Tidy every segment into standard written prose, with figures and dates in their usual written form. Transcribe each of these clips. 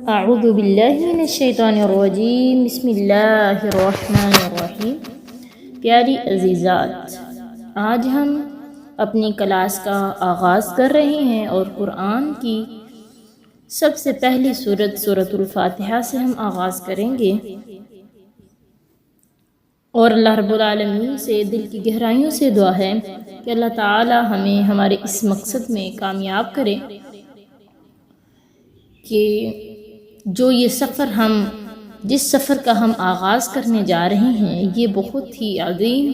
اعوذ باللہ من الشیطان الرجیم، بسم اللہ الرحمن الرحیم۔ پیاری عزیزات، آج ہم اپنی کلاس کا آغاز کر رہے ہیں اور قرآن کی سب سے پہلی سورۃ الفاتحہ سے ہم آغاز کریں گے، اور اللہ رب العالمین سے دل کی گہرائیوں سے دعا ہے کہ اللہ تعالی ہمیں ہمارے اس مقصد میں کامیاب کرے کہ جو یہ سفر جس سفر کا ہم آغاز کرنے جا رہے ہیں، یہ بہت ہی عظیم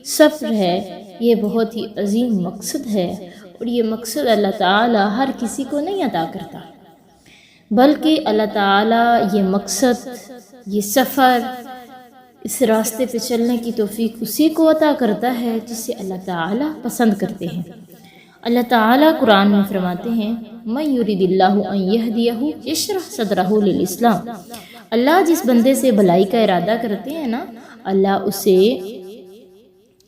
سفر ہے، یہ بہت ہی عظیم مقصد ہے، اور یہ مقصد اللہ تعالی ہر کسی کو نہیں عطا کرتا، بلکہ اللہ تعالی یہ مقصد، یہ سفر، اس راستے پہ چلنے کی توفیق اسی کو عطا کرتا ہے جسے اللہ تعالی پسند کرتے ہیں۔ اللہ تعالیٰ قرآن میں فرماتے ہیں، مَن یُرِدِ اللَّهُ أَن يَهْدِيَهُ يَشْرَحْ صَدْرَهُ لِلْإِسْلَامِ۔ اللہ جس بندے سے بھلائی کا ارادہ کرتے ہیں نا، اللہ اسے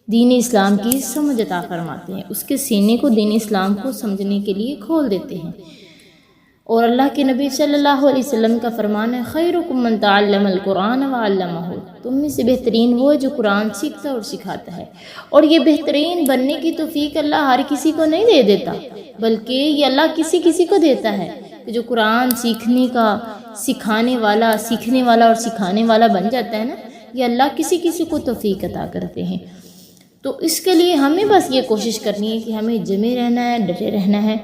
دین اسلام کی سمجھ عطا فرماتے ہیں، اس کے سینے کو دین اسلام کو سمجھنے کے لیے کھول دیتے ہیں۔ اور اللہ کے نبی صلی اللہ علیہ وسلم کا فرمان ہے، خیرکم من تعلم القرآن وعلمہ، تم میں سے بہترین وہ ہے جو قرآن سیکھتا اور سکھاتا ہے۔ اور یہ بہترین بننے کی توفیق اللہ ہر کسی کو نہیں دے دیتا، بلکہ یہ اللہ کسی کو دیتا ہے کہ جو قرآن سیکھنے والا اور سکھانے والا بن جاتا ہے نا، یہ اللہ کسی کو توفیق عطا کرتے ہیں۔ تو اس کے لیے ہمیں بس یہ کوشش کرنی ہے کہ ہمیں جمے رہنا ہے، ڈٹے رہنا ہے۔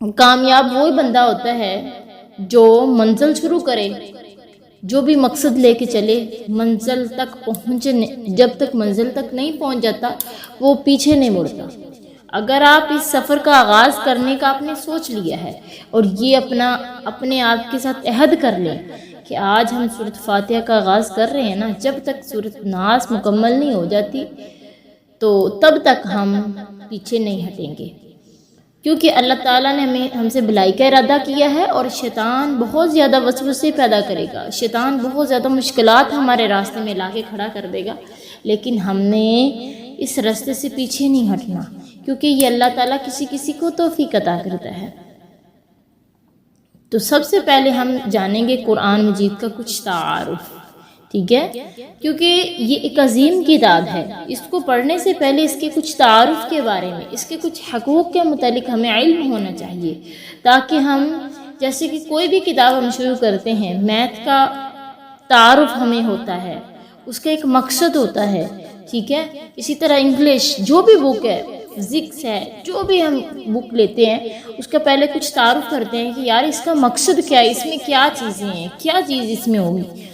کامیاب وہی بندہ ہوتا ہے جو منزل شروع کرے، جو بھی مقصد لے کے چلے، منزل تک پہنچنے، جب تک منزل تک نہیں پہنچ جاتا وہ پیچھے نہیں مڑتا۔ اگر آپ اس سفر کا آغاز کرنے کا آپ نے سوچ لیا ہے اور یہ اپنے آپ کے ساتھ عہد کر لیں کہ آج ہم سورۃ فاتحہ کا آغاز کر رہے ہیں نا، جب تک سورۃ ناس مکمل نہیں ہو جاتی تو تب تک ہم پیچھے نہیں ہٹیں گے، کیونکہ اللہ تعالیٰ نے ہم سے بھلائی کا ارادہ کیا ہے، اور شیطان بہت زیادہ وسوسے پیدا کرے گا، شیطان بہت زیادہ مشکلات ہمارے راستے میں لا کے کھڑا کر دے گا، لیکن ہم نے اس راستے سے پیچھے نہیں ہٹنا، کیونکہ یہ اللہ تعالیٰ کسی کو توفیق عطا کرتا ہے۔ تو سب سے پہلے ہم جانیں گے قرآن مجید کا کچھ تعارف، ٹھیک ہے، کیونکہ یہ ایک عظیم کتاب ہے، اس کو پڑھنے سے پہلے اس کے کچھ تعارف کے بارے میں، اس کے کچھ حقوق کے متعلق ہمیں علم ہونا چاہیے، تاکہ ہم، جیسے کہ کوئی بھی کتاب ہم شروع کرتے ہیں، میتھ کا تعارف ہمیں ہوتا ہے، اس کا ایک مقصد ہوتا ہے، ٹھیک ہے، اسی طرح انگلش جو بھی بک ہے، فزکس ہے، جو بھی ہم بک لیتے ہیں، اس کا پہلے کچھ تعارف کرتے ہیں کہ یار اس کا مقصد کیا ہے، اس میں کیا چیزیں ہیں، کیا چیز اس میں ہوگی۔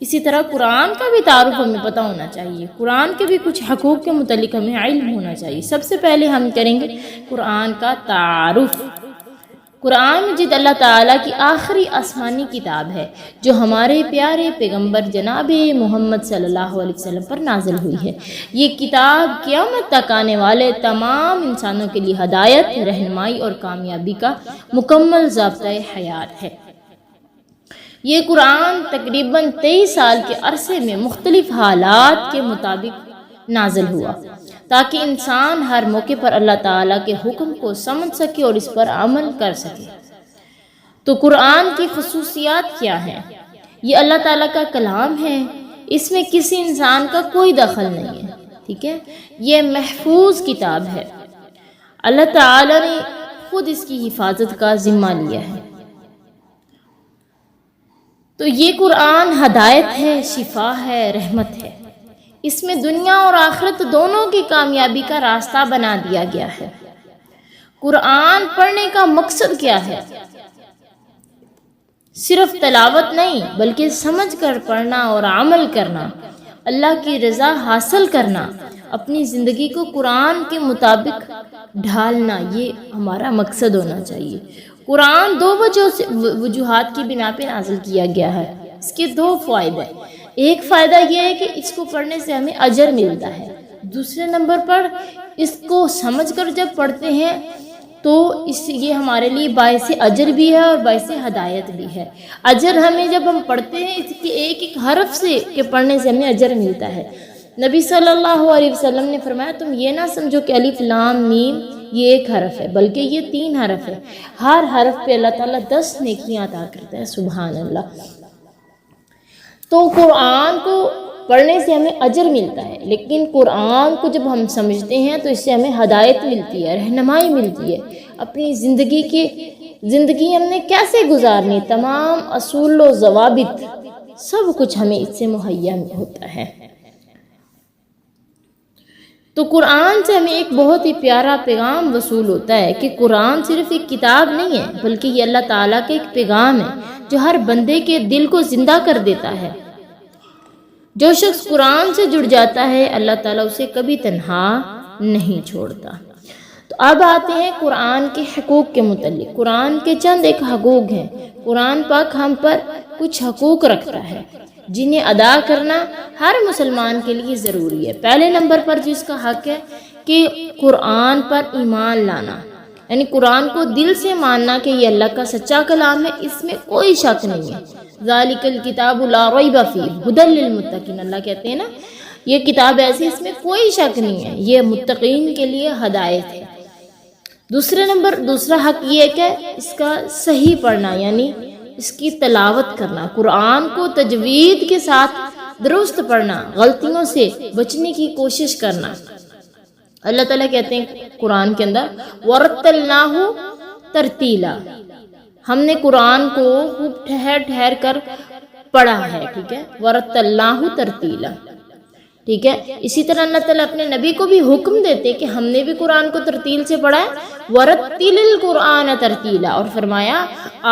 اسی طرح قرآن کا بھی تعارف ہمیں پتہ ہونا چاہیے، قرآن کے بھی کچھ حقوق کے متعلق ہمیں علم ہونا چاہیے۔ سب سے پہلے ہم کریں گے قرآن کا تعارف۔ قرآن مجید اللہ تعالیٰ کی آخری آسمانی کتاب ہے جو ہمارے پیارے پیغمبر جناب محمد صلی اللہ علیہ وسلم پر نازل ہوئی ہے۔ یہ کتاب قیامت تک آنے والے تمام انسانوں کے لیے ہدایت، رہنمائی اور کامیابی کا مکمل ضابطۂ حیات ہے۔ یہ قرآن تقریباً 23 سال کے عرصے میں مختلف حالات کے مطابق نازل ہوا، تاکہ انسان ہر موقع پر اللہ تعالیٰ کے حکم کو سمجھ سکے اور اس پر عمل کر سکے۔ تو قرآن کی خصوصیات کیا ہیں؟ یہ اللہ تعالیٰ کا کلام ہے، اس میں کسی انسان کا کوئی دخل نہیں ہے، ٹھیک ہے، یہ محفوظ کتاب ہے، اللہ تعالیٰ نے خود اس کی حفاظت کا ذمہ لیا ہے۔ تو یہ قرآن ہدایت ہے، شفا ہے، رحمت ہے، اس میں دنیا اور آخرت دونوں کی کامیابی کا راستہ بنا دیا گیا ہے۔ قرآن پڑھنے کا مقصد کیا ہے؟ صرف تلاوت نہیں، بلکہ سمجھ کر پڑھنا اور عمل کرنا، اللہ کی رضا حاصل کرنا، اپنی زندگی کو قرآن کے مطابق ڈھالنا، یہ ہمارا مقصد ہونا چاہیے۔ قرآن 2 وجوہات کی بنا پہ نازل کیا گیا ہے، اس کے 2 فائدے۔ ایک فائدہ یہ ہے کہ اس کو پڑھنے سے ہمیں اجر ملتا ہے، دوسرے نمبر پر اس کو سمجھ کر جب پڑھتے ہیں تو یہ ہمارے لیے باعث اجر بھی ہے اور باعث ہدایت بھی ہے۔ اجر ہمیں جب ہم پڑھتے ہیں، اس کے ایک حرف سے کے پڑھنے سے ہمیں اجر ملتا ہے۔ نبی صلی اللہ علیہ وسلم نے فرمایا، تم یہ نہ سمجھو کہ الف لام میم یہ ایک حرف ہے، بلکہ یہ 3 حرف ہے۔ ہر حرف پہ اللہ تعالیٰ 10 نیکیاں عطا کرتا ہے، سبحان اللہ۔ تو قرآن کو پڑھنے سے ہمیں اجر ملتا ہے، لیکن قرآن کو جب ہم سمجھتے ہیں تو اس سے ہمیں ہدایت ملتی ہے، رہنمائی ملتی ہے۔ اپنی زندگی ہم نے کیسے گزارنی، تمام اصول و ضوابط سب کچھ ہمیں اس سے مہیا ہوتا ہے۔ تو قرآن سے ہمیں ایک بہت ہی پیارا پیغام وصول ہوتا ہے کہ قرآن صرف ایک کتاب نہیں ہے، بلکہ یہ اللہ تعالیٰ کا ایک پیغام ہے جو ہر بندے کے دل کو زندہ کر دیتا ہے۔ جو شخص قرآن سے جڑ جاتا ہے اللہ تعالیٰ اسے کبھی تنہا نہیں چھوڑتا۔ تو اب آتے ہیں قرآن کے حقوق کے متعلق۔ قرآن کے چند ایک حقوق ہیں۔ قرآن پاک ہم پر کچھ حقوق رکھتا ہے جنہیں ادا کرنا ہر مسلمان کے لیے ضروری ہے۔ پہلے نمبر پر جس کا حق ہے کہ قرآن پر ایمان لانا، یعنی قرآن کو دل سے ماننا کہ یہ اللہ کا سچا کلام ہے، اس میں کوئی شک نہیں ہے۔ ذالک الکتاب لا ریب فیہ ھدی للمتقین، اللہ کہتے ہیں نا یہ کتاب ایسی اس میں کوئی شک نہیں ہے، یہ متقین کے لیے ہدایت ہے۔ دوسرا حق یہ ہے کہ اس کا صحیح پڑھنا، یعنی اس کی تلاوت کرنا، قرآن کو تجوید کے ساتھ درست پڑھنا، غلطیوں سے بچنے کی کوشش کرنا۔ اللہ تعالیٰ کہتے ہیں قرآن کے اندر وَرَتَّلْنَاهُ تَرْتِيلًا، ہم نے قرآن کو خوب ٹھہر کر پڑھا ہے، ٹھیک ہے، وَرَتَّلْنَاهُ تَرْتِيلًا، ٹھیک ہے۔ اسی طرح اللہ تعالیٰ اپنے نبی کو بھی حکم دیتے کہ ہم نے بھی قرآن کو ترتیل سے پڑھا ہے، وَرَتِّلِ الْقُرْآنَ تَرْتِيلًا، اور فرمایا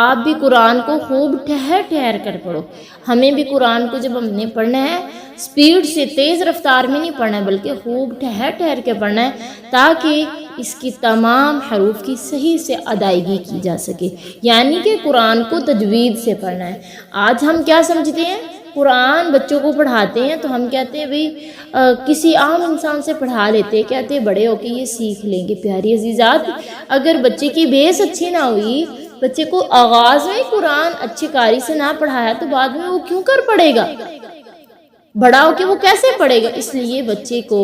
آپ بھی قرآن کو خوب ٹھہر کر پڑھو۔ ہمیں بھی قرآن کو جب ہم نے پڑھنا ہے سپیڈ سے، تیز رفتار میں نہیں پڑھنا ہے، بلکہ خوب ٹھہر کے پڑھنا ہے تاکہ اس کی تمام حروف کی صحیح سے ادائیگی کی جا سکے، یعنی کہ قرآن کو تجوید سے پڑھنا ہے۔ آج ہم کیا سمجھتے ہیں، قرآن بچوں کو پڑھاتے ہیں تو ہم کہتے ہیں بھئی کسی عام انسان سے پڑھا لیتے ہیں، کہتے ہیں بڑے ہو کے یہ سیکھ لیں گے۔ پیاری عزیزات، اگر بچے کی بیس اچھی نہ ہوئی، بچے کو آغاز میں قرآن اچھی قاری سے نہ پڑھایا تو بعد میں وہ کیوں کر پڑھے گا، بڑا ہو کے وہ کیسے پڑھے گا؟ اس لیے بچے کو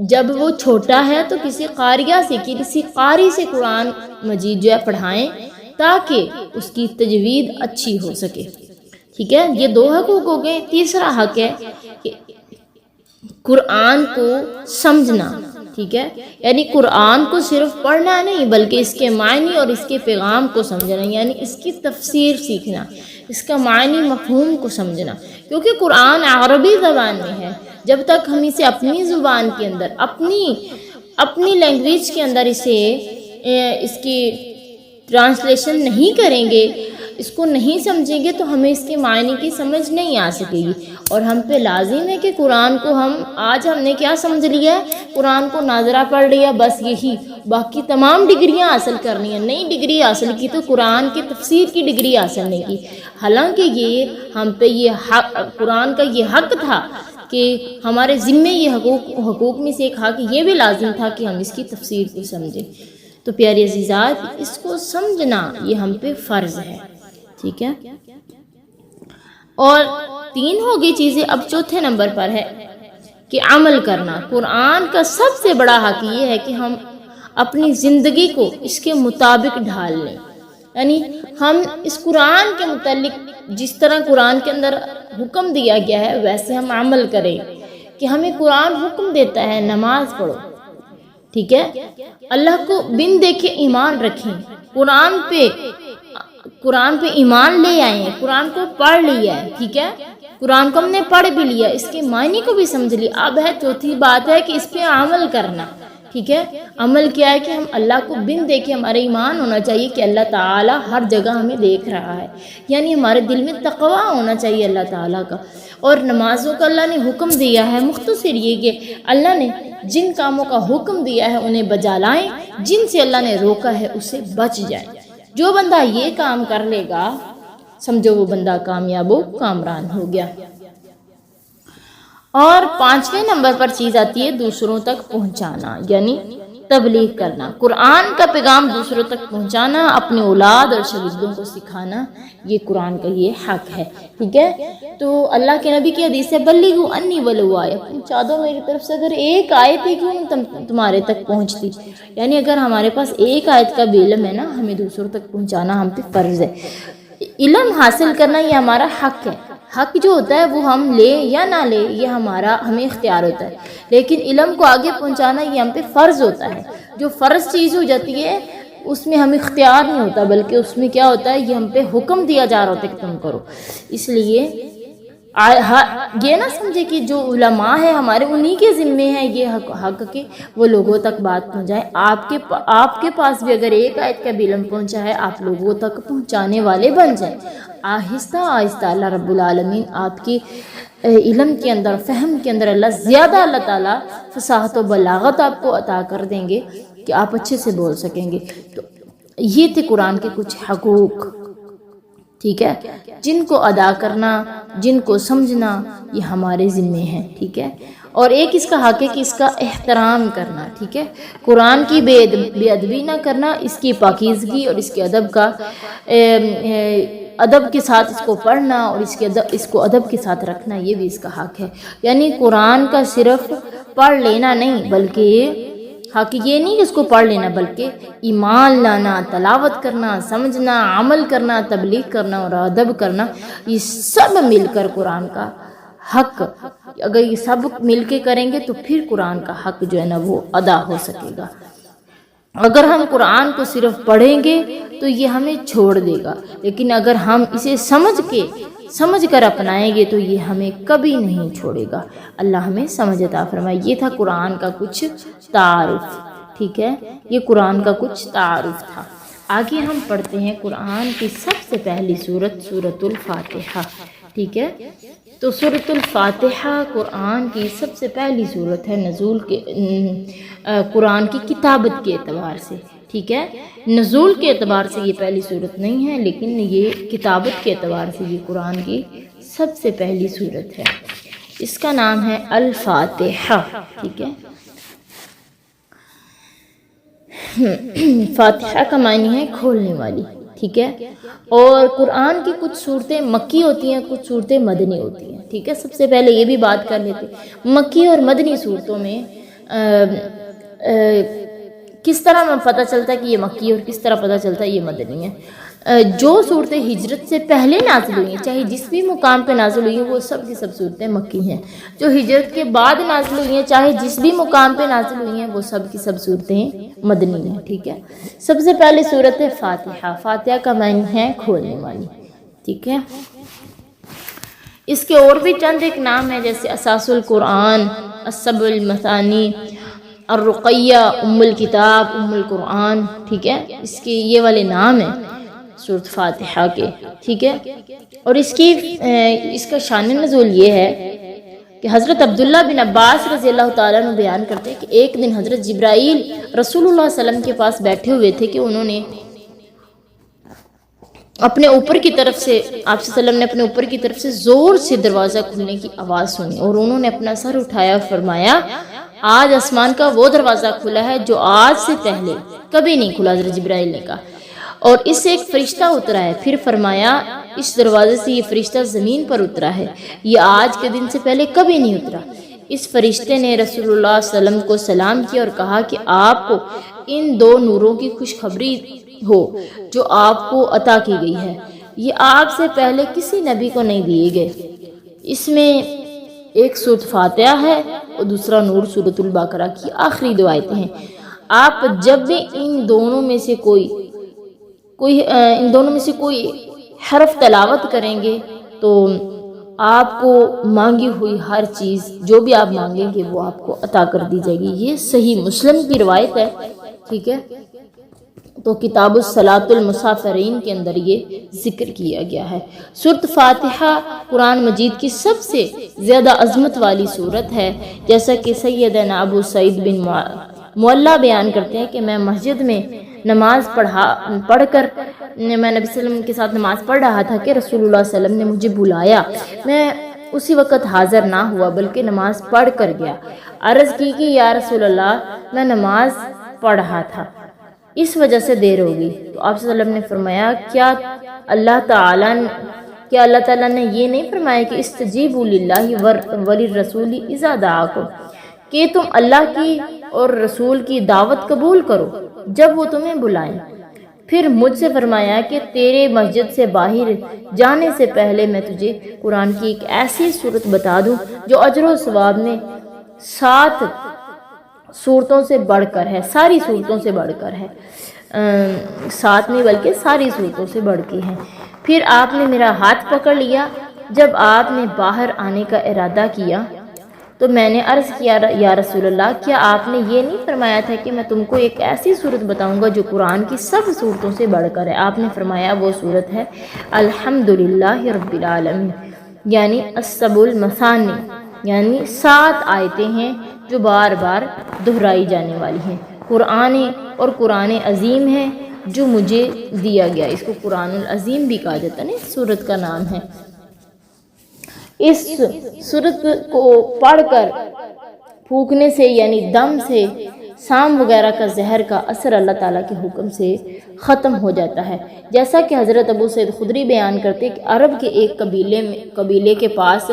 جب وہ چھوٹا ہے تو کسی قاریہ سے، کسی قاری سے قرآن مجید جو ہے پڑھائیں تاکہ اس کی تجوید اچھی ہو سکے، ٹھیک ہے۔ یہ 2 حقوق ہو گئے۔ تیسرا حق ہے کہ قرآن کو سمجھنا، ٹھیک ہے، یعنی قرآن کو صرف پڑھنا نہیں بلکہ اس کے معنی اور اس کے پیغام کو سمجھنا، یعنی اس کی تفسیر سیکھنا، اس کا معنی مفہوم کو سمجھنا، کیونکہ قرآن عربی زبان میں ہے۔ جب تک ہم اسے اپنی زبان کے اندر، اپنی لینگویج کے اندر اس کی ٹرانسلیشن نہیں کریں گے، اس کو نہیں سمجھیں گے تو ہمیں اس کے معنی کی سمجھ نہیں آ سکے گی۔ اور ہم پہ لازم ہے کہ قرآن کو آج ہم نے کیا سمجھ لیا ہے، قرآن کو ناظرہ پڑھ لیا بس، یہی باقی تمام ڈگریاں حاصل کرنی ہیں۔ نئی ڈگری حاصل کی تو قرآن کی تفسیر کی ڈگری حاصل نہیں کی، حالانکہ یہ ہم پہ یہ حق، قرآن کا یہ حق تھا کہ ہمارے ذمے یہ حقوق میں سے ایک حق یہ بھی لازم تھا کہ ہم اس کی تفسیر کو سمجھیں۔ تو پیاری عزیزات، اس کو سمجھنا یہ ہم پہ فرض ہے، ٹھیک ہے۔ اور 3 ہو گئی چیزیں، اب چوتھے نمبر پر ہے کہ عمل کرنا۔ قرآن کا سب سے بڑا حق یہ ہے کہ ہم اپنی زندگی کو اس کے مطابق ڈھال لیں، یعنی ہم اس قرآن کے متعلق جس طرح قرآن کے اندر حکم دیا گیا ہے ویسے ہم عمل کریں، کہ ہمیں قرآن حکم دیتا ہے نماز پڑھو، ٹھیک ہے، اللہ کو بن دیکھے ایمان رکھیں، قرآن پہ ایمان لے آئے ہیں، قرآن کو پڑھ لیا ہے، ٹھیک ہے، قرآن کو ہم نے پڑھ بھی لیا، اس کے معنی کو بھی سمجھ لیا۔ اب ہے چوتھی بات ہے کہ اس پہ عمل کرنا، ٹھیک ہے۔ عمل کیا ہے کہ ہم اللہ کو بن دیکھے، ہمارا ایمان ہونا چاہیے کہ اللہ تعالیٰ ہر جگہ ہمیں دیکھ رہا ہے، یعنی ہمارے دل میں تقویٰ ہونا چاہیے اللہ تعالیٰ کا۔ اور نمازوں کا اللہ نے حکم دیا ہے، مختصر یہ کہ اللہ نے جن کاموں کا حکم دیا ہے انہیں بجا لائیں، جن سے اللہ نے روکا ہے اسے بچ جائیں۔ جو بندہ یہ کام کر لے گا سمجھو وہ بندہ کامیاب و کامران ہو گیا۔ اور 5ویں نمبر پر چیز آتی ہے دوسروں تک پہنچانا، یعنی تبلیغ کرنا، قرآن کا پیغام دوسروں تک پہنچانا، اپنی اولاد اور شاگردوں کو سکھانا، یہ قرآن کا یہ حق ہے، ٹھیک ہے۔ تو اللہ کے نبی کی حدیث ہے بلغوا انی ولو آیہ، پہنچا دو میری طرف سے اگر ایک آیت ہی کیوں تمہارے تک پہنچتی، یعنی اگر ہمارے پاس ایک آیت کا بھی علم ہے نا، ہمیں دوسروں تک پہنچانا ہم پہ فرض ہے۔ علم حاصل کرنا یہ ہمارا حق ہے، حق جو ہوتا ہے وہ ہم لے یا نہ لے یہ ہمیں اختیار ہوتا ہے، لیکن علم کو آگے پہنچانا یہ ہم پہ فرض ہوتا ہے۔ جو فرض چیز ہو جاتی ہے اس میں ہمیں اختیار نہیں ہوتا، بلکہ اس میں کیا ہوتا ہے، یہ ہم پہ حکم دیا جا رہا ہوتا ہے کہ تم کرو۔ اس لیے یہ نہ سمجھے کہ جو علماء ہیں ہمارے انہی کے ذمے ہیں یہ حق کہ وہ لوگوں تک بات پہنچائیں۔ آپ کے پاس بھی اگر ایک آیت کا بھی علم پہنچا ہے، آپ لوگوں تک پہنچانے والے بن جائیں۔ آہستہ آہستہ اللہ رب العالمین آپ کی علم کے اندر، فہم کے اندر اللہ تعالیٰ فصاحت و بلاغت آپ کو عطا کر دیں گے کہ آپ اچھے سے بول سکیں گے۔ تو یہ تھے قرآن کے کچھ حقوق، ٹھیک ہے، جن کو ادا کرنا، جن کو سمجھنا یہ ہمارے ذمے ہیں، ٹھیک ہے۔ اور ایک اس کا حق ہے کہ اس کا احترام کرنا، ٹھیک ہے، قرآن کی بے ادبی نہ کرنا، اس کی پاکیزگی اور اس کے ادب کے ساتھ اس کو پڑھنا اور اس کو ادب کے ساتھ رکھنا، یہ بھی اس کا حق ہے۔ یعنی قرآن کا صرف پڑھ لینا نہیں، بلکہ حق یہ نہیں کہ اس کو پڑھ لینا، بلکہ ایمان لانا، تلاوت کرنا، سمجھنا، عمل کرنا، تبلیغ کرنا اور ادب کرنا، یہ سب مل کر قرآن کا حق، اگر یہ سب مل کے کریں گے تو پھر قرآن کا حق جو ہے نا وہ ادا ہو سکے گا۔ اگر ہم قرآن کو صرف پڑھیں گے تو یہ ہمیں چھوڑ دے گا، لیکن اگر ہم اسے سمجھ کر اپنائیں گے تو یہ ہمیں کبھی نہیں چھوڑے گا۔ اللہ ہمیں سمجھ عطا فرمائے۔ یہ تھا قرآن کا کچھ تعارف، ٹھیک ہے، یہ قرآن کا کچھ تعارف تھا۔ آگے ہم پڑھتے ہیں قرآن کی سب سے پہلی سورت، سورۃ الفاتحہ، ٹھیک ہے۔ تو سورۃ الفاتحہ قرآن کی سب سے پہلی سورت ہے نزول کے قرآن کی کتابت کے اعتبار سے، ٹھیک ہے، نزول کے اعتبار سے یہ پہلی سورت نہیں ہے، لیکن یہ کتابت کے اعتبار سے یہ قرآن کی سب سے پہلی سورت ہے۔ اس کا نام ہے الفاتحہ، ٹھیک ہے۔ فاتحہ کا معنی ہے کھولنے والی، ٹھیک ہے۔ اور قرآن کی کچھ صورتیں مکی ہوتی ہیں، کچھ صورتیں مدنی ہوتی ہیں، ٹھیک ہے۔ سب سے پہلے یہ بھی بات کر لیتے ہیں مکی اور مدنی صورتوں میں کس طرح میں پتہ چلتا ہے کہ یہ مکی اور کس طرح پتہ چلتا ہے یہ مدنی ہے۔ جو صورتیں ہجرت سے پہلے نازل ہوئی ہیں، چاہے جس بھی مقام پہ نازل ہوئی ہیں، وہ سب کی سب صورتیں مکی ہیں۔ جو ہجرت کے بعد نازل ہوئی ہیں، چاہے جس بھی مقام پہ نازل ہوئی ہیں، وہ سب کی سب صورتیں مدنی ہیں، ٹھیک ہے۔ سب سے پہلے صورت ہے فاتحہ۔ فاتحہ کا معنی ہے کھولنے والی، ٹھیک ہے۔ اس کے اور بھی چند ایک نام ہیں، جیسے اساس القرآن، السبع المثانی، الرقیہ، ام الکتاب، ام القرآن، ٹھیک ہے۔ اس کے یہ والے نام ہیں سورۃ فاتحہ کے، ٹھیک ہے۔ اور اس کا شان نزول یہ ہے کہ حضرت عبداللہ بن عباس رضی اللہ تعالیٰ عنہ بیان کرتے ہیں کہ ایک دن حضرت جبرائیل رسول اللہ صلی اللہ علیہ وسلم کے پاس بیٹھے ہوئے تھے کہ انہوں نے اپنے اوپر کی طرف سے، آپ صلی اللہ علیہ وسلم نے اپنے اوپر کی طرف سے زور سے دروازہ کھلنے کی آواز سنی، اور انہوں نے اپنا سر اٹھایا اور فرمایا آج آسمان کا وہ دروازہ کھلا ہے جو آج سے پہلے کبھی نہیں کھلا۔ حضرت جبرائیل نے کہا، اور اس سے ایک فرشتہ اترا ہے۔ پھر فرمایا اس دروازے سے یہ فرشتہ زمین پر اترا ہے، یہ آج کے دن سے پہلے کبھی نہیں اترا۔ اس فرشتے نے رسول اللہ صلی اللہ علیہ وسلم کو سلام کیا اور کہا کہ آپ کو ان دو نوروں کی خوشخبری ہو جو آپ کو عطا کی گئی ہے، یہ آپ سے پہلے کسی نبی کو نہیں دیے گئے۔ اس میں ایک سورۃ فاتحہ ہے اور دوسرا نور سورۃ البقرہ کی آخری دو آیتیں ہیں۔ آپ جب بھی ان دونوں میں سے کوئی حرف تلاوت کریں گے تو آپ کو مانگی ہوئی ہر چیز جو بھی آپ مانگیں گے وہ آپ کو عطا کر دی جائے گی۔ یہ صحیح مسلم کی روایت ہے، ٹھیک ہے۔ تو کتاب الصلاۃ المسافرین کے اندر یہ ذکر کیا گیا ہے۔ سورۃ فاتحہ قرآن مجید کی سب سے زیادہ عظمت والی سورت ہے، جیسا کہ سیدنا ابو سعید بن معلیٰ بیان کرتے ہیں کہ میں مسجد میں نماز پڑھ کر میں نبی صلی اللہ علیہ وسلم کے ساتھ نماز پڑھ رہا تھا کہ رسول اللہ صلی اللہ علیہ وسلم نے مجھے بلایا، میں اسی وقت حاضر نہ ہوا بلکہ نماز پڑھ کر گیا۔ عرض کی کہ یا رسول اللہ، میں نماز پڑھا تھا، اس وجہ سے دیر ہوگی۔ تو آپ صلی اللہ علیہ وسلم نے فرمایا کیا اللہ تعالیٰ نے یہ نہیں فرمایا کہ استجیبوا للہ وللرسول اذا دعاکم، کہ تم اللہ کی اور رسول کی دعوت قبول کرو جب وہ تمہیں بلائیں؟ پھر مجھ سے فرمایا کہ تیرے مسجد سے باہر جانے سے پہلے میں تجھے قرآن کی ایک ایسی صورت بتا دوں جو اجر و ثواب میں 7 صورتوں سے بڑھ کر ہے، ساری صورتوں سے بڑھ کر ہے، 7 نہیں بلکہ ساری صورتوں سے بڑھ کے ہیں۔ پھر آپ نے میرا ہاتھ پکڑ لیا جب آپ نے باہر آنے کا ارادہ کیا تو میں نے عرض کیا یا رسول اللہ، کیا آپ نے یہ نہیں فرمایا تھا کہ میں تم کو ایک ایسی صورت بتاؤں گا جو قرآن کی سب صورتوں سے بڑھ کر ہے؟ آپ نے فرمایا وہ صورت ہے الحمدللہ رب العالمین، یعنی السبع المثانی، یعنی 7 آیتیں ہیں جو بار بار دہرائی جانے والی ہیں۔ قرآن عظیم ہے جو مجھے دیا گیا، اس کو قرآن العظیم بھی کہا جاتا ہے نا، اس صورت کا نام ہے۔ اس صورت کو پڑھ کر پھونکنے سے یعنی دم سے سام وغیرہ کا زہر کا اثر اللہ تعالیٰ کے حکم سے ختم ہو جاتا ہے، جیسا کہ حضرت ابو سعید خدری بیان کرتے کہ عرب کے ایک قبیلے کے پاس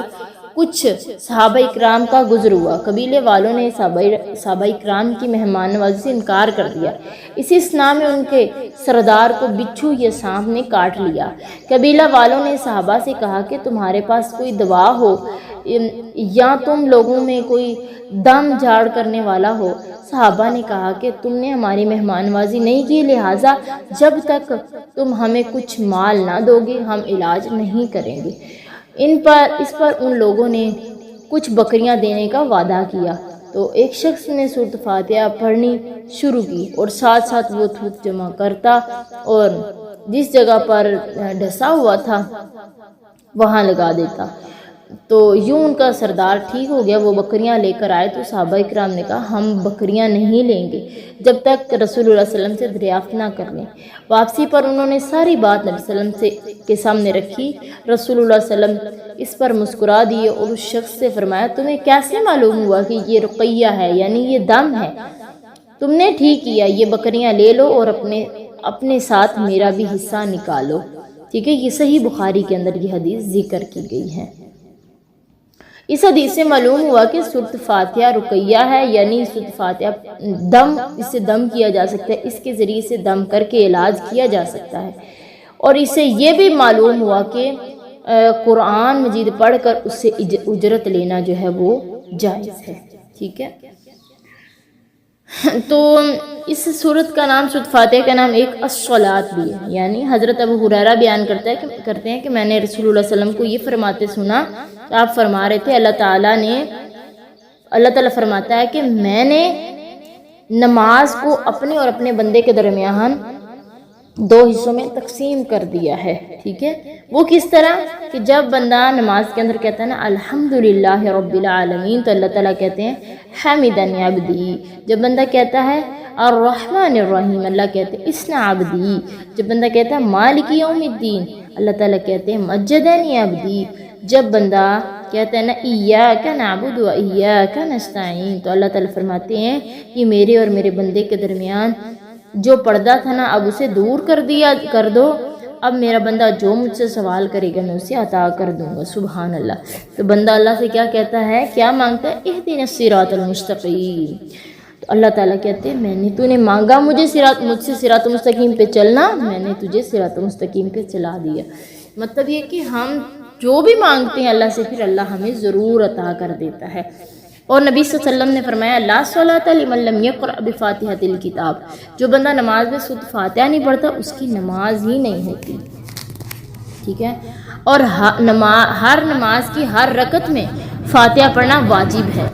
کچھ صحابہ اکرام کا گزر ہوا۔ قبیلے والوں نے صحابہ اکرام کی مہمان نوازی سے انکار کر دیا۔ اسی اسنا میں ان کے سردار کو بچھو یا سانپ نے کاٹ لیا۔ قبیلہ والوں نے صحابہ سے کہا کہ تمہارے پاس کوئی دوا ہو یا تم لوگوں میں کوئی دم جھاڑ کرنے والا ہو؟ صحابہ نے کہا کہ تم نے ہماری مہمان نوازی نہیں کی، لہٰذا جب تک تم ہمیں کچھ مال نہ دو گے ہم علاج نہیں کریں گے۔ اس پر ان لوگوں نے کچھ بکریاں دینے کا وعدہ کیا۔ تو ایک شخص نے سورۃ فاتحہ پڑھنی شروع کی اور ساتھ ساتھ وہ تھوک جمع کرتا اور جس جگہ پر ڈھسا ہوا تھا وہاں لگا دیتا۔ تو یوں ان کا سردار ٹھیک ہو گیا۔ وہ بکریاں لے کر آئے تو صحابہ اکرام نے کہا ہم بکریاں نہیں لیں گے جب تک رسول اللہ صلی اللہ علیہ وسلم سے دریافت نہ کر لیں۔ واپسی پر انہوں نے ساری بات نبی صلی اللہ علیہ وسلم کے سامنے رکھی۔ رسول اللہ صلی اللہ علیہ وسلم اس پر مسکرا دیے اور اس شخص سے فرمایا تمہیں کیسے معلوم ہوا کہ یہ رقیہ ہے، یعنی یہ دم ہے؟ تم نے ٹھیک کیا، یہ بکریاں لے لو اور اپنے ساتھ میرا بھی حصہ نکالو۔ ٹھیک ہے، یہ صحیح بخاری کے اندر یہ حدیث ذکر کی گئی ہے۔ اس حدیث سے معلوم ہوا کہ سورۃ فاتحہ رقیہ ہے، یعنی سورۃ فاتحہ اس سے دم کیا جا سکتا ہے، اس کے ذریعے سے دم کر کے علاج کیا جا سکتا ہے۔ اور اس سے یہ بھی معلوم ہوا کہ قرآن مجید پڑھ کر اس سے اجرت لینا جو ہے وہ جائز ہے۔ ٹھیک ہے، تو اس سورت کا نام، سورۃ فاتحہ کا نام ایک الصلاۃ بھی ہے، یعنی حضرت ابو ہریرہ بیان کرتے ہیں کہ میں نے رسول اللہ صلی اللہ علیہ وسلم کو یہ فرماتے سنا، آپ فرما رہے تھے اللہ تعالیٰ فرماتا ہے کہ میں نے نماز کو اپنے اور اپنے بندے کے درمیان 2 حصوں میں تقسیم کر دیا ہے۔ ٹھیک ہے، وہ کس طرح کہ جب بندہ نماز کے اندر کہتا ہے نا الحمدللہ رب العالمین تو اللہ تعالیٰ کہتے ہیں حمدنی عبدی۔ جب بندہ کہتا ہے الرحمن الرحیم اللہ کہتے ہیں اسنا عبدی۔ جب بندہ کہتا ہے مالک یوم الدین اللہ تعالیٰ کہتے ہیں مجدنی عبدی۔ جب بندہ کہتا ہے نا ایاک نعبد و ایاک نستعین تو اللہ تعالیٰ فرماتے ہیں کہ میرے اور میرے بندے کے درمیان جو پردہ تھا نا اب اسے دور کر دو، اب میرا بندہ جو مجھ سے سوال کرے گا میں اسے عطا کر دوں گا۔ سبحان اللہ۔ تو بندہ اللہ سے کیا کہتا ہے، کیا مانگتا ہے؟ اہدنا الصراط المستقیم۔ تو اللہ تعالیٰ کہتے ہیں تو نے مانگا مجھ سے صراط مستقیم پہ چلنا، میں نے تجھے صراط مستقیم پہ چلا دیا۔ مطلب یہ کہ ہم جو بھی مانگتے ہیں اللہ سے پھر اللہ ہمیں ضرور عطا کر دیتا ہے۔ اور نبی صلی اللہ علیہ وسلم نے فرمایا لا صلاۃ لمن لم یقرأ بفاتحۃ الکتاب، جو بندہ نماز میں سورۃ فاتحہ نہیں پڑھتا اس کی نماز ہی نہیں ہوتی۔ ٹھیک ہے، اور ہر نماز کی ہر رکعت میں فاتحہ پڑھنا واجب ہے۔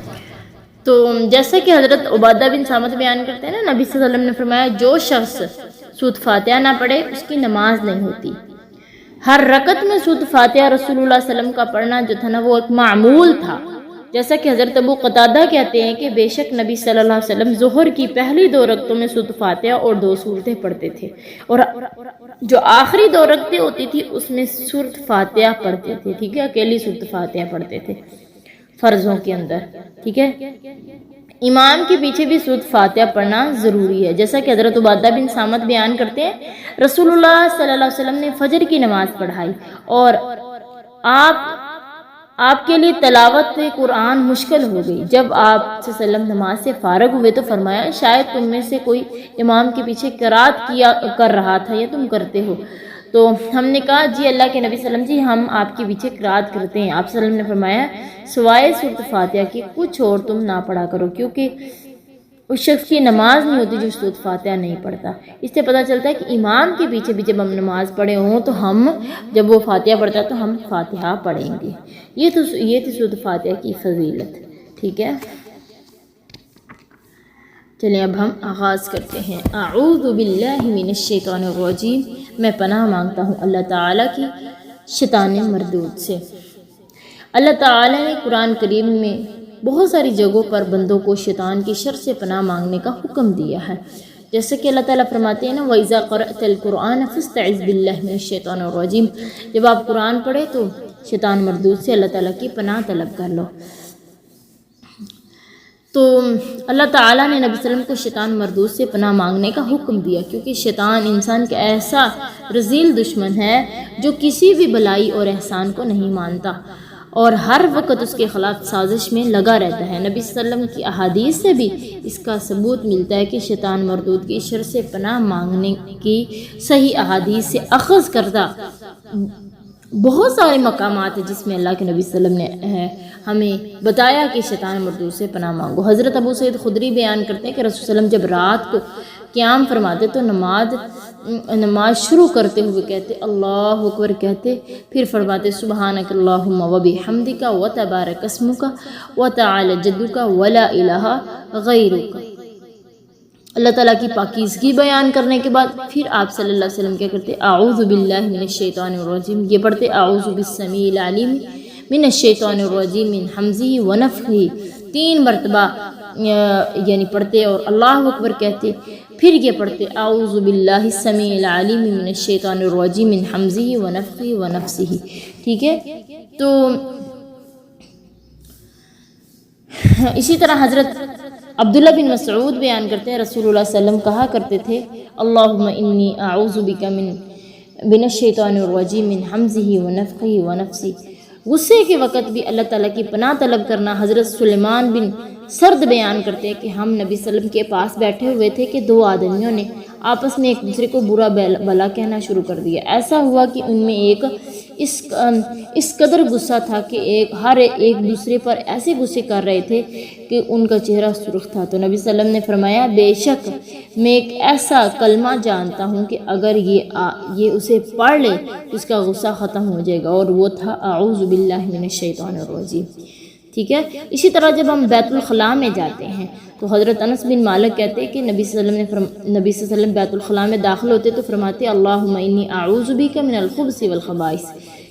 تو جیسا کہ حضرت عبادہ بن صامت بیان کرتے ہیں نا، نبی صلی اللہ علیہ وسلم نے فرمایا جو شخص سورۃ فاتحہ نہ پڑھے اس کی نماز نہیں ہوتی۔ ہر رکعت میں سورۃ فاتحہ رسول اللہ صلی اللہ علیہ وسلم کا پڑھنا جو تھا نا وہ ایک معمول تھا، جیسا کہ حضرت ابو قتادہ کہتے ہیں کہ بے شک نبی صلی اللہ علیہ وسلم ظہر کی پہلی 2 رکعتوں میں سورۃ فاتحہ اور 2 سورتیں پڑھتے تھے، اور جو آخری 2 رکعتیں ہوتی تھی اس میں سورۃ فاتحہ پڑھتے تھے۔ ٹھیک ہے، اکیلی سورۃ فاتحہ پڑھتے تھے فرضوں کے اندر۔ ٹھیک ہے، امام کے پیچھے بھی سورۃ فاتحہ پڑھنا ضروری ہے، جیسا کہ حضرت عبادہ بن صامت بیان کرتے ہیں رسول اللہ صلی اللہ علیہ وسلم نے فجر کی نماز پڑھائی اور آپ کے لیے تلاوت قرآن مشکل ہو گئی۔ جب آپ صلی اللہ علیہ وسلم نماز سے فارغ ہوئے تو فرمایا شاید تم میں سے کوئی امام کے پیچھے قرات کر رہا تھا یا تم کرتے ہو، تو ہم نے کہا جی اللہ کے نبی صلی اللہ علیہ وسلم جی ہم آپ کے پیچھے قرات کرتے ہیں۔ آپ صلی اللہ علیہ وسلم نے فرمایا سوائے سورۃ فاتحہ کی کچھ اور تم نہ پڑھا کرو، کیونکہ اس شخص کی نماز نہیں ہوتی جو سورۃ فاتحہ نہیں پڑھتا۔ اس سے پتہ چلتا ہے کہ امام کے پیچھے بھی جب ہم نماز پڑھے ہوں تو ہم جب وہ فاتحہ پڑھتا ہے تو ہم فاتحہ پڑھیں گے۔ یہ تھی سورۃ فاتحہ کی فضیلت، ٹھیک ہے۔ چلیں اب ہم آغاز کرتے ہیں۔ اعوذ باللہ من الشیطان الرجیم، میں پناہ مانگتا ہوں اللہ تعالیٰ کی شیطان مردود سے۔ اللہ تعالیٰ نے قرآن کریم میں بہت ساری جگہوں پر بندوں کو شیطان کی شر سے پناہ مانگنے کا حکم دیا ہے، جیسے کہ اللہ تعالیٰ فرماتے ہیں نا وَإِذَا قَرَأْتَ الْقُرْآنَ فَاسْتَعِذْ بِاللَّهِ مِنَ الشَّيْطَانِ الرَّجِيمِ، جب آپ قرآن پڑھیں تو شیطان مردود سے اللہ تعالیٰ کی پناہ طلب کر لو۔ تو اللہ تعالیٰ نے نبی صلی اللہ علیہ وسلم کو شیطان مردود سے پناہ مانگنے کا حکم دیا، کیونکہ شیطان انسان کا ایسا رذیل دشمن ہے جو کسی بھی بھلائی اور احسان کو نہیں مانتا اور ہر وقت اس کے خلاف سازش میں لگا رہتا ہے۔ نبی صلی اللہ علیہ وسلم کی احادیث سے بھی اس کا ثبوت ملتا ہے کہ شیطان مردود کی شر سے پناہ مانگنے کی صحیح احادیث سے اخذ کردہ بہت سارے مقامات ہیں جس میں اللہ کے نبی صلی اللہ علیہ وسلم نے ہمیں بتایا کہ شیطان مردود سے پناہ مانگو۔ حضرت ابو سعید خدری بیان کرتے ہیں کہ رسول صلی اللہ علیہ وسلم جب رات کو قیام فرماتے تو نماز شروع کرتے ہوئے کہتے اللہ اکبر کہتے، پھر فرماتے سبحانک اللہم وبحمدک وتبارک اسمک وتعالی جدک ولا الہ غیرک۔ اللہ تعالیٰ کی پاکیزگی بیان کرنے کے بعد پھر آپ صلی اللہ علیہ وسلم کیا کرتے اعوذ باللہ من الشیطان الرجیم، یہ پڑھتے اعوذ بالسمیع العلیم من الشیطان الرجیم من حمزہ ونفخہ، 3 مرتبہ یعنی پڑھتے اور اللہ اکبر کہتے، پھر یہ پڑھتے اعوذ باللہ السمیع العلیم من الشیطان الرجیم من حمزہ ونفخہ ونفسہ، ٹھیک ہے۔ تو اسی طرح حضرت عبداللہ بن مسعود بیان کرتے ہیں رسول اللہ صلی اللہ علیہ وسلم کہا کرتے تھے اللہم انی اعوذ بک من الشیطان الرجیم من حمزہ ونفخہ ونفسی۔ غصے کے وقت بھی اللہ تعالیٰ کی پناہ طلب کرنا۔ حضرت سلیمان بن سرد بیان کرتے ہیں کہ ہم نبی صلی اللہ علیہ وسلم کے پاس بیٹھے ہوئے تھے کہ 2 آدمیوں نے آپس میں ایک دوسرے کو برا بھلا کہنا شروع کر دیا۔ ایسا ہوا کہ ان میں ایک اس قدر غصہ تھا کہ ہر ایک دوسرے پر ایسے غصے کر رہے تھے کہ ان کا چہرہ سرخ تھا۔ تو نبی صلی اللہ علیہ وسلم نے فرمایا بے شک میں ایک ایسا کلمہ جانتا ہوں کہ اگر یہ اسے پڑھ لے تو اس کا غصہ ختم ہو جائے گا، اور وہ تھا اعوذ باللہ من الشیطان الرجیم، ٹھیک ہے۔ اسی طرح جب ہم بیت الخلاء میں جاتے ہیں تو حضرت انس بن مالک کہتے ہیں کہ نبی صلی اللہ علیہ وسلم بیت الخلاء میں داخل ہوتے تو فرماتے اللہم انی اعوذ بک من الخبث والخبائث،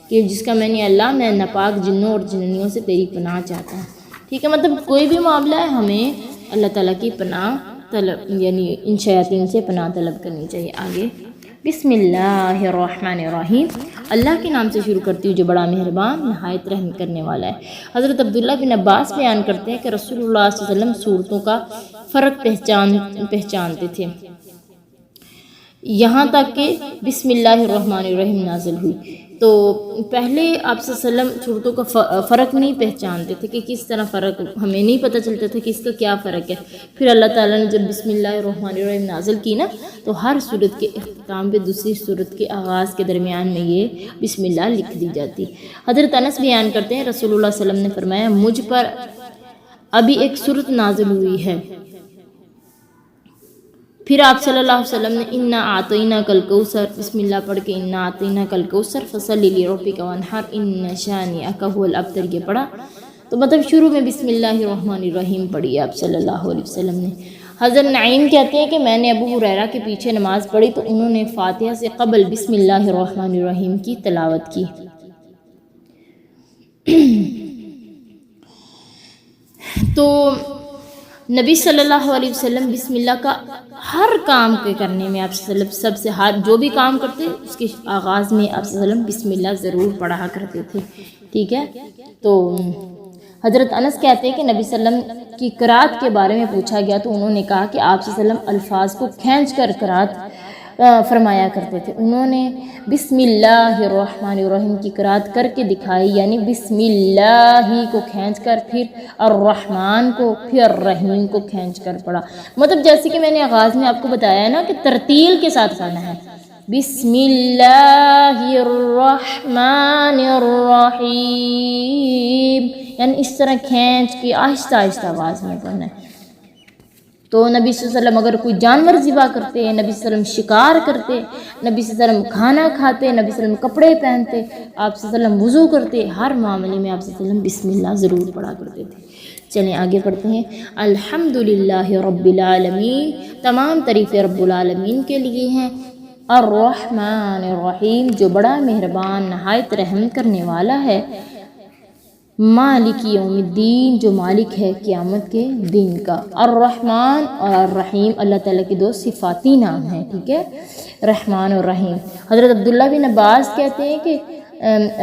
کہ جس کا میں ناپاک جنوں اور جننیوں سے تیری پناہ چاہتا ہوں، ٹھیک ہے۔ مطلب کوئی بھی معاملہ ہے ہمیں اللہ تعالیٰ کی پناہ طلب یعنی ان شیاطین سے پناہ طلب کرنی چاہیے۔ آگے بسم اللہ الرحمن الرحیم، اللہ کے نام سے شروع کرتی ہوں جو بڑا مہربان نہایت رحم کرنے والا ہے۔ حضرت عبداللہ بن عباس بیان کرتے ہیں کہ رسول اللہ صلی اللہ علیہ وسلم صورتوں کا فرق پہچانتے تھے، یہاں تک کہ بسم اللہ الرحمن الرحیم نازل ہوئی تو پہلے آپ صلی اللہ علیہ وسلم صورتوں کا فرق نہیں پہچانتے تھے کہ کس طرح فرق، ہمیں نہیں پتہ چلتا تھا کہ اس کا کیا فرق ہے۔ پھر اللہ تعالیٰ نے جب بسم اللہ الرحمن الرحیم نازل کی نا تو ہر صورت کے اختتام پہ دوسری صورت کے آغاز کے درمیان میں یہ بسم اللہ لکھ دی جاتی۔ حضرت انس بیان کرتے ہیں رسول اللہ صلی اللہ علیہ وسلم نے فرمایا مجھ پر ابھی ایک صورت نازل ہوئی ہے، پھر آپ صلی اللہ علیہ وسلم نے انا اعطیناک الکوثر بسم اللہ پڑھ کے انا اعطیناک الکوثر فصلی لربک وانحر ان شانئک ھو الابتر یہ پڑھا۔ تو مطلب شروع میں بسم اللہ الرحمن الرحیم پڑھی آپ صلی اللہ علیہ وسلم نے۔ حضرت نعیم کہتے ہیں کہ میں نے ابو ہریرہ کے پیچھے نماز پڑھی تو انہوں نے فاتحہ سے قبل بسم اللہ الرحمن الرحیم کی تلاوت کی۔ تو نبی صلی اللہ علیہ وسلم بسم اللہ کا ہر کام کے کرنے میں آپ سب سے جو بھی کام کرتے اس کے آغاز میں آپ صلی اللہ علیہ وسلم بسم اللہ ضرور پڑھا کرتے تھے، ٹھیک ہے۔ تو حضرت انس کہتے ہیں کہ نبی صلی اللہ علیہ وسلم کی قرات کے بارے میں پوچھا گیا تو انہوں نے کہا کہ آپ صلی اللہ علیہ وسلم الفاظ کو کھینچ کر قرات فرمایا کرتے تھے. انہوں نے بسم اللہ الرحمن الرحیم کی قرات کر کے دکھائی، یعنی بسم اللہ کو کھینچ کر، پھر الرحمن کو، پھر الرحیم کو کھینچ کر پڑھا. مطلب جیسے کہ میں نے آغاز میں آپ کو بتایا ہے نا کہ ترتیل کے ساتھ پڑھنا ہے. بسم اللہ الرحمن الرحیم، یعنی اس طرح کھینچ کے آہستہ آہستہ آواز میں پڑھنا ہے. تو نبی صلی اللہ علیہ وسلم اگر کوئی جانور ذبح کرتے، نبی صلی اللہ علیہ وسلم شکار کرتے، نبی صلی اللہ علیہ وسلم کھانا کھاتے، نبی صلی اللہ علیہ وسلم کپڑے پہنتے، آپ صلی اللہ علیہ وسلم وضو کرتے، ہر معاملے میں آپ صلی اللہ علیہ وسلم بسم اللہ ضرور پڑھا کرتے تھے. چلیں آگے پڑھتے ہیں. الحمدللہ رب العالمین، تمام تعریف رب العالمین کے لیے ہیں. الرحمن الرحیم، جو بڑا مہربان نہایت رحم کرنے والا ہے. مالک یوم الدین، جو مالک ہے قیامت کے دن کا. الرحمن اور الرحیم اللہ تعالیٰ کے دو صفاتی نام ہیں، ٹھیک ہے، رحمان اور رحیم. حضرت عبداللہ بن عباس کہتے ہیں کہ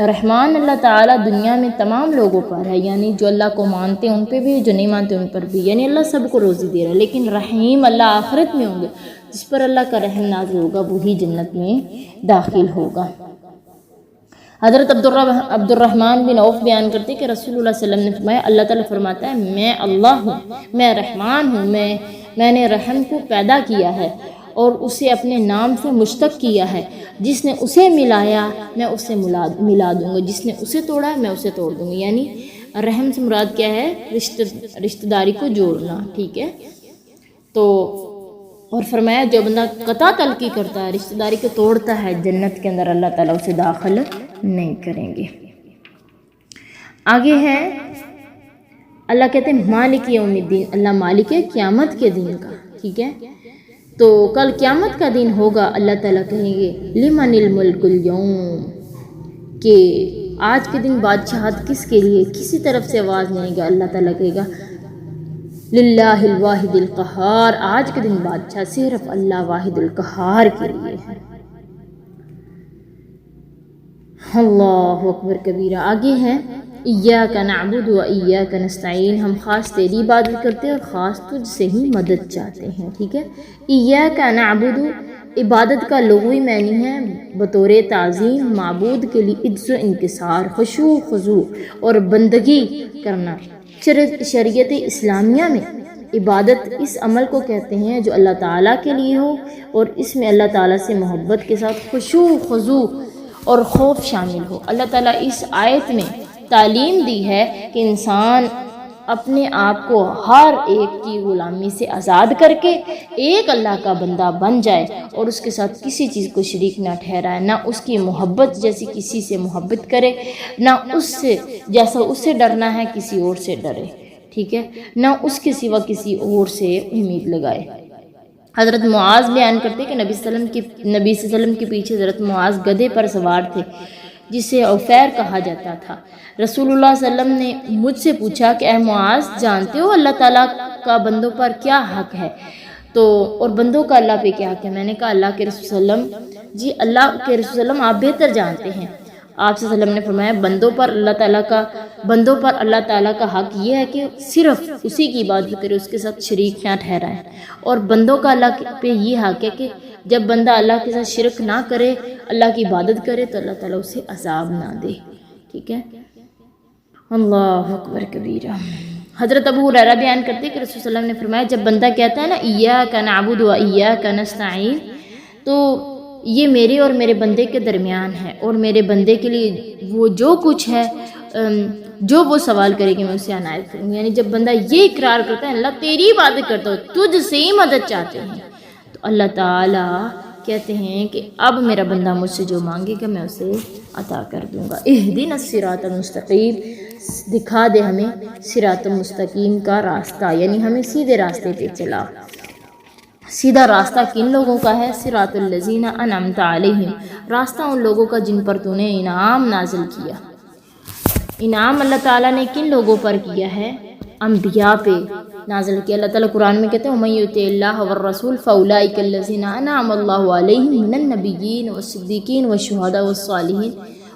رحمان اللہ تعالیٰ دنیا میں تمام لوگوں پر ہے، یعنی جو اللہ کو مانتے ہیں ان پہ بھی، جو نہیں مانتے ان پر بھی، یعنی اللہ سب کو روزی دے رہا ہے. لیکن رحیم اللہ آخرت میں ہوں گے، جس پر اللہ کا رحم نازل ہوگا وہی جنت میں داخل ہوگا. حضرت عبد الرحمن بن عوف بیان کرتے کہ رسول اللہ صلی اللہ علیہ وسلم نے فرمایا، اللہ تعالیٰ فرماتا ہے میں اللہ ہوں، میں رحمان ہوں، میں نے رحم کو پیدا کیا ہے اور اسے اپنے نام سے مشتق کیا ہے. جس نے اسے ملایا میں اسے ملا دوں گا، جس نے اسے توڑا میں اسے توڑ دوں گا. یعنی رحم سے مراد کیا ہے؟ رشتہ داری کو جوڑنا، ٹھیک ہے. تو اور فرمایا جو بندہ قطع تلقی کرتا ہے، رشتہ داری کو توڑتا ہے، جنت کے اندر اللہ تعالیٰ اسے داخل نہیں کریں گے. آگے ہے اللہ کہتے ہیں مالک یوم الدین، اللہ مالک ہے قیامت کے دن کا، ٹھیک ہے. تو کل قیامت کا دن ہوگا، اللہ تعالیٰ کہیں گے لمن الملک اليوم، کہ آج کے دن بادشاہت کس کے لیے؟ کسی طرف سے آواز نہیں گا، اللہ تعالیٰ کہے گا للہ الواحد القہار، آج کے دن بادشاہ صرف اللہ واحد القہار کے لیے ہے. اللہ اکبر کبیرہ. آگے ہے ایاک نعبد و ایاک نستعین، ہم خاص تیری عبادت کرتے ہیں اور خاص تجھ سے ہی مدد چاہتے ہیں، ٹھیک ہے. ایاک نعبد، عبادت کا لغوی معنی ہے بطور تعظیم، معبود کے لیے عجز و انکسار، خشوع خضوع اور بندگی کرنا. شریعت اسلامیہ میں عبادت اس عمل کو کہتے ہیں جو اللہ تعالیٰ کے لیے ہو اور اس میں اللہ تعالیٰ سے محبت کے ساتھ خشوع خضوع اور خوف شامل ہو. اللہ تعالیٰ اس آیت میں تعلیم دی ہے کہ انسان اپنے آپ کو ہر ایک کی غلامی سے آزاد کر کے ایک اللہ کا بندہ بن جائے اور اس کے ساتھ کسی چیز کو شریک نہ ٹھہرائے، نہ اس کی محبت جیسی کسی سے محبت کرے، نہ اس سے جیسا اس سے ڈرنا ہے کسی اور سے ڈرے، ٹھیک ہے، نہ اس کے سوا کسی اور سے امید لگائے. حضرت معاذ بیان کرتے کہ نبی صلی اللہ علیہ وسلم کے پیچھے حضرت معاذ گدھے پر سوار تھے جسے عفیر کہا جاتا تھا. رسول اللہ صلی اللہ علیہ وسلم نے مجھ سے پوچھا کہ اے معاذ جانتے ہو اللہ تعالیٰ کا بندوں پر کیا حق ہے تو اور بندوں کا اللہ پہ کیا حق ہے؟ میں نے کہا اللہ کے رسول صلی اللہ علیہ وسلم، جی اللہ کے رسول صلی اللہ علیہ وسلم آپ بہتر جانتے ہیں. آپ صلی اللہ علیہ وسلم نے فرمایا بندوں پر اللہ تعالیٰ کا حق یہ ہے کہ صرف اسی کی عبادت کرے، اس کے ساتھ شریک نہ ٹھہرائے، اور بندوں کا اللہ پہ یہ حق ہے کہ جب بندہ اللہ کے ساتھ شرک نہ کرے، اللہ کی عبادت کرے تو اللہ تعالیٰ اسے عذاب نہ دے، ٹھیک ہے. اللہ اکبر کبیرہ. حضرت ابو ہریرہ بیان کرتے کہ رسول صلی اللہ علیہ وسلم نے فرمایا جب بندہ کہتا ہے نا ایاک نعبد و ایاک نستعین، تو یہ میرے اور میرے بندے کے درمیان ہے، اور میرے بندے کے لیے وہ جو کچھ ہے جو وہ سوال کرے گی میں اسے عنایت کروں گی. یعنی جب بندہ یہ اقرار کرتا ہے اللہ تیری عبادت کرتا ہو، تجھ سے ہی مدد چاہتے ہیں، تو اللہ تعالیٰ کہتے ہیں کہ اب میرا بندہ مجھ سے جو مانگے گا میں اسے عطا کر دوں گا. اہدنا الصراط المستقیم، دکھا دے ہمیں صراط مستقیم کا راستہ، یعنی ہمیں سیدھے راستے پہ چلا. سیدھا راستہ کن لوگوں کا ہے؟ صراط الذین انعمت علیہم، راستہ ان لوگوں کا جن پر تو نے انعام نازل کیا. انعام اللہ تعالیٰ نے کن لوگوں پر کیا ہے؟ انبیاء پہ نازل کیا. اللہ تعالیٰ قرآن میں کہتے ہیں وَمَن یُطِعِ اللَّهَ وَالرَّسُولَ فَأُولَٰئِکَ الَّذِینَ أَنْعَمَ اللَّهُ عَلَیْہِم مِّنَ النَّبِیِّینَ وَالصِّدِّیقِینَ وَالشُّہَدَاءِ وَالصَّالِحِینَ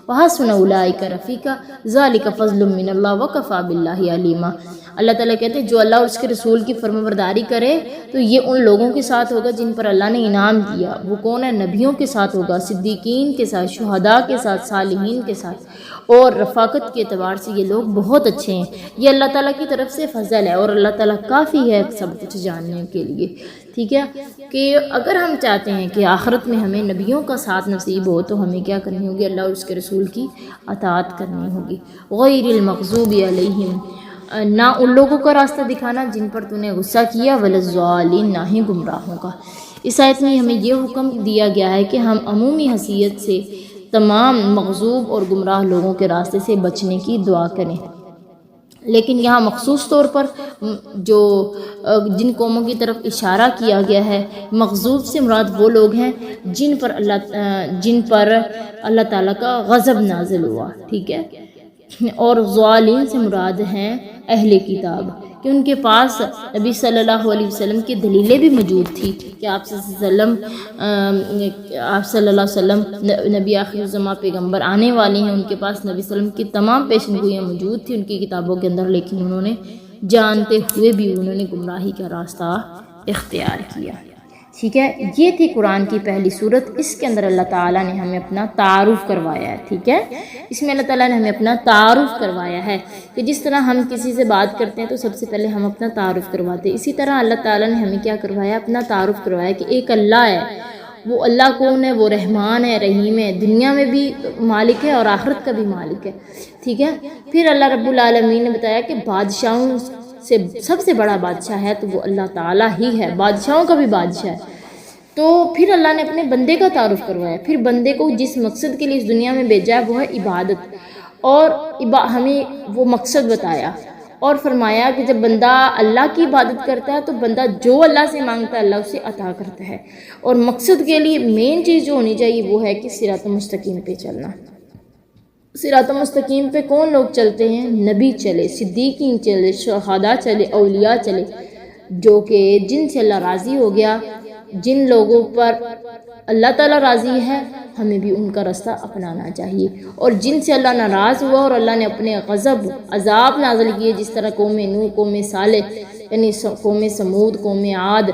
وحسن اولئک رفیقا ذالک فضل من اللہ وکفی باللہ علیما۔ اللہ تعالیٰ کہتے ہیں جو اللہ اور اس کے رسول کی فرمانبرداری کرے تو یہ ان لوگوں کے ساتھ ہوگا جن پر اللہ نے انعام دیا۔ وہ کون ہے؟ نبیوں کے ساتھ ہوگا، صدیقین کے ساتھ، شہداء کے ساتھ، صالحین کے ساتھ، اور رفاقت کے اعتبار سے یہ لوگ بہت اچھے ہیں۔ یہ اللہ تعالیٰ کی طرف سے فضل ہے، اور اللہ تعالیٰ کافی ہے سب کچھ جاننے کے لیے۔ ٹھیک ہے کہ اگر ہم چاہتے ہیں کہ آخرت میں ہمیں نبیوں کا ساتھ نصیب ہو تو ہمیں کیا کرنی ہوگی؟ اللہ اور اس کے رسول کی اطاعت کرنی ہوگی۔ غیر المغضوب علیہم، نہ ان لوگوں کا راستہ دکھانا جن پر تو نے غصہ کیا، ولا الضالین، نہ ہی گمراہوں کا۔ اس آیت میں ہمیں یہ حکم دیا گیا ہے کہ ہم عمومی حیثیت سے تمام مغضوب اور گمراہ لوگوں کے راستے سے بچنے کی دعا کریں، لیکن یہاں مخصوص طور پر جو جن قوموں کی طرف اشارہ کیا گیا ہے، مغضوب سے مراد وہ لوگ ہیں جن پر اللہ تعالیٰ کا غضب نازل ہوا۔ ٹھیک ہے، اور ضالین سے مراد ہیں اہل کتاب، کہ ان کے پاس نبی صلی اللہ علیہ وسلم کی دلیلیں بھی موجود تھی کہ آپ صلی اللہ علیہ وسلم نبی آخر الزماں پیغمبر آنے والے ہیں۔ ان کے پاس نبی صلی اللہ علیہ وسلم کی تمام پیشن گوئیاں موجود تھی ان کی کتابوں کے اندر، لیکن انہوں نے جانتے ہوئے بھی انہوں نے گمراہی کا راستہ اختیار کیا۔ ٹھیک ہے، یہ تھی قرآن کی پہلی صورت۔ اس کے اندر اللہ تعالیٰ نے ہمیں اپنا تعارف کروایا ہے۔ ٹھیک ہے، اس میں اللہ تعالیٰ نے ہمیں اپنا تعارف کروایا ہے کہ جس طرح ہم کسی سے بات کرتے ہیں تو سب سے پہلے ہم اپنا تعارف کرواتے ہیں، اسی طرح اللہ تعالیٰ نے ہمیں کیا کروایا؟ اپنا تعارف کروایا کہ ایک اللہ ہے۔ وہ اللہ کون ہے؟ وہ رحمان ہے، رحیم ہے، دنیا میں بھی مالک ہے اور آخرت کا بھی مالک ہے۔ ٹھیک ہے، پھر اللہ رب العالمین نے بتایا کہ بادشاہوں سے سب سے بڑا بادشاہ ہے تو وہ اللہ تعالیٰ ہی ہے، بادشاہوں کا بھی بادشاہ ہے۔ تو پھر اللہ نے اپنے بندے کا تعارف کروایا، پھر بندے کو جس مقصد کے لیے اس دنیا میں بھیجا ہے وہ ہے عبادت، اور ہمیں وہ مقصد بتایا اور فرمایا کہ جب بندہ اللہ کی عبادت کرتا ہے تو بندہ جو اللہ سے مانگتا ہے اللہ اسے عطا کرتا ہے، اور مقصد کے لیے مین چیز جو ہونی چاہیے وہ ہے کہ صراط مستقیم پہ چلنا۔ صراط مستقیم پہ کون لوگ چلتے ہیں؟ نبی چلے، صدیقین چلے، شہداء چلے، اولیاء چلے، جو کہ جن سے اللہ راضی ہو گیا، جن لوگوں پر اللہ تعالیٰ راضی ہے ہمیں بھی ان کا راستہ اپنانا چاہیے، اور جن سے اللہ ناراض ہوا اور اللہ نے اپنے غضب عذاب نازل کیے، جس طرح قوم نوح، قوم صالح یعنی قوم سمود، قوم عاد،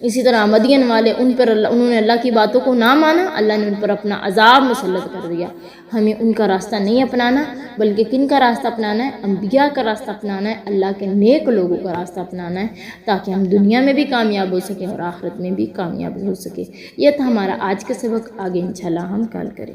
اسی طرح مدین والے، انہوں نے اللہ کی باتوں کو نہ مانا، اللہ نے ان پر اپنا عذاب مسلط کر دیا۔ ہمیں ان کا راستہ نہیں اپنانا، بلکہ کن کا راستہ اپنانا ہے؟ انبیاء کا راستہ اپنانا ہے، اللہ کے نیک لوگوں کا راستہ اپنانا ہے، تاکہ ہم دنیا میں بھی کامیاب ہو سکیں اور آخرت میں بھی کامیاب ہو سکیں۔ یہ تھا ہمارا آج کا سبق، آگے انشاءاللہ ہم کل کریں۔